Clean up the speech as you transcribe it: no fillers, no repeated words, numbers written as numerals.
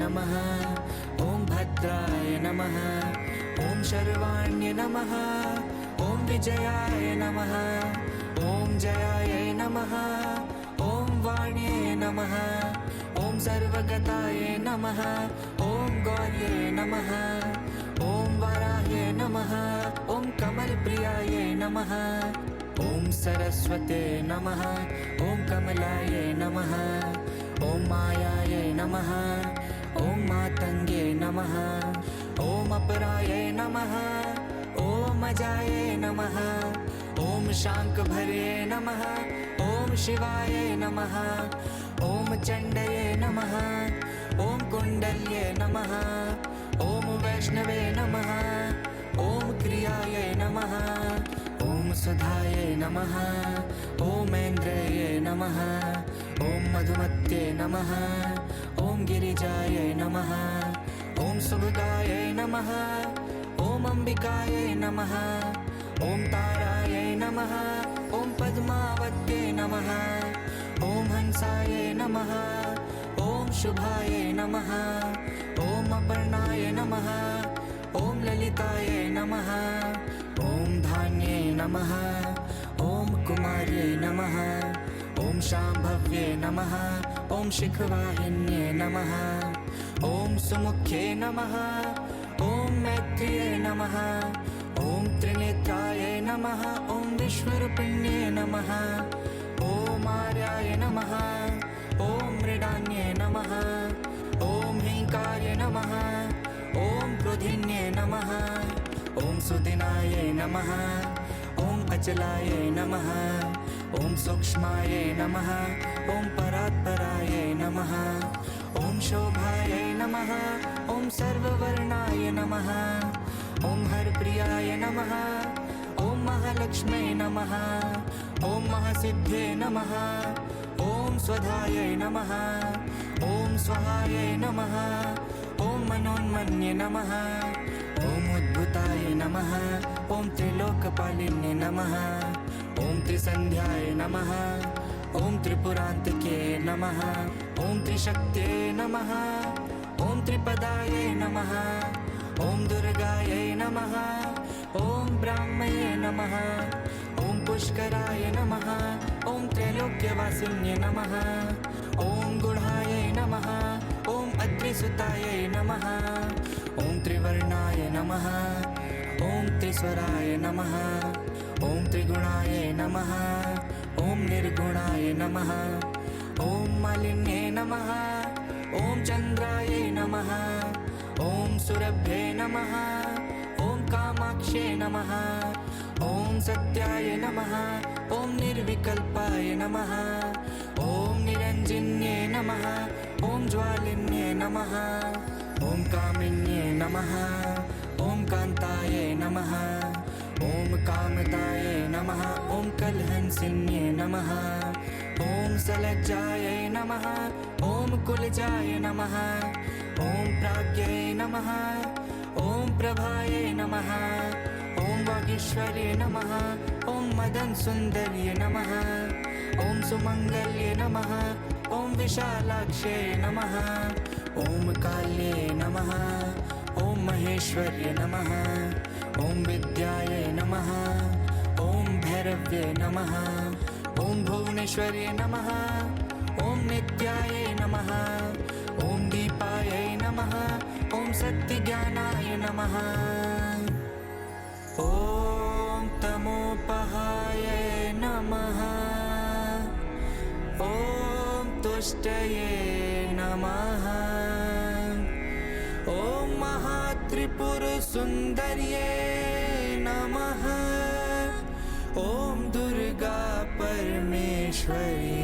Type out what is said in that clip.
नमः। ॐ भद्राय नमः। ॐ शर्वाण्य नमः। ॐ विजयाय नमः। ॐ जयाय नमः। ॐ वाण्ये नमः। ॐ सर्वगताय नमः। ॐ गौर्ये नमः। ॐ वराह्ये नमः। ॐ कमलप्रियाय नमः। ॐ सरस्वते नमः। ॐ कमलाय नमः। ॐ मायाय नमः। ॐ मातङ्गे नमः। ॐ अपराय नमः। ॐ अजाय नमः। ॐ शाङ्कभर्ये नमः। ॐ शिवाय नमः। ॐ चण्डये नमः। ॐ कुण्डल्ये नमः। ॐ वैष्णवे नमः। ॐ क्रियाय नमः। ॐ सुधाय नमः। ॐ ऐन्द्रये नमः। ॐ मधुमत्ये नमः। ॐ गिरिजाय नमः। ॐ सुभगाय नमः। ॐ अम्बिकाय नमः। ॐ ताराय नमः। ॐ पद्मावत्ये नमः। ॐ हंसाय नमः। ॐ शुभाय नमः। ॐ अपर्णाय नमः। ॐ ललिताय नमः। ॐ धान्ये नमः। ॐ कुमार्ये नमः। ॐ शाम्भव्ये नमः। ॐ शिखवाहिन्ये नमः। ॐ सुमुख्ये नमः। ॐ मैत्रिये नमः। ॐ त्रिनेत्राय नमः। ॐ विश्वरूपिण्ये नमः। ॐ आर्याय नमः। ॐ मृडान्ये नमः। ॐ ह्रीङ्कार्य नमः। ॐ क्रोधिन्ये नमः। ॐ सुदिनाय नमः। ॐ अचलाय नमः। ॐ सूक्ष्माय नमः। ॐ परात्पराय नमः। ॐ शोभाय नमः। ॐ सर्ववर्णाय नमः। ॐ हरप्रियाय नमः। ॐ महालक्ष्म्यै नमः। ॐ महासिद्धे नमः। ॐ स्वधाय नमः। ॐ स्वाहाय नमः। ॐ मनोन्मन्ये नमः। ॐ उद्भुताय नमः। ॐ त्रिलोकपालिन्ये नमः। ॐ त्रिसन्ध्याय नमः। ॐ त्रिपुरान्तके नमः। ॐ त्रिशक्त्ये नमः। ॐ त्रिपदाय नमः। ॐ दुर्गायै नमः। ॐ ब्राह्मये नमः। ॐ पुष्कराय नमः। ॐ त्रैलोक्यवासिन्ये नमः। ॐ गुढायै नमः। ॐ अद्रिसुतायै नमः। ॐ त्रिवर्णाय नमः। ॐ त्रिस्वराय नमः। ॐ त्रिगुणाय नमः। ॐ निर्गुणाय नमः। ॐ मालिन्ये नमः। ॐ चन्द्राय नमः। ॐ सुरभ्ये नमः। ॐ कामाक्ष्ये नमः। ॐ सत्याय नमः। ॐ निर्विकल्पाय नमः। ॐ निरञ्जन्ये नमः। ॐ ज्वालिन्ये नमः। ॐ कामिन्ये नमः। ॐ कान्ताय नमः। ॐ कामताय नमः। ॐ कलहंसिन्ये नमः। ॐ सलज्जाय नमः। ॐ कुलजाय नमः। ॐ प्राज्ञये नमः। ॐ प्रभाय नमः। ॐ वागीश्वर्ये नमः। ॐ मदन सुन्दर्ये नमः। ॐ सुमङ्गल्ये नमः। ॐ विशालाक्ष्ये नमः। ॐ काल्ये नमः। ॐ महेश्वर्ये नमः। ॐ विद्याय नमः। ॐ भैरव्ये नमः। ॐ भुवनेश्वर्ये नमः। ॐ नित्याय नमः। ॐ दीपाय नमः। ॐ सत्यज्ञानाय नमः। ॐ तमोपहाय नमः। ॐ तुष्टये नमः। ॐ महात्रिपुरसुन्दर्ये नमः। ॐ दुर्गा परमेश्वरी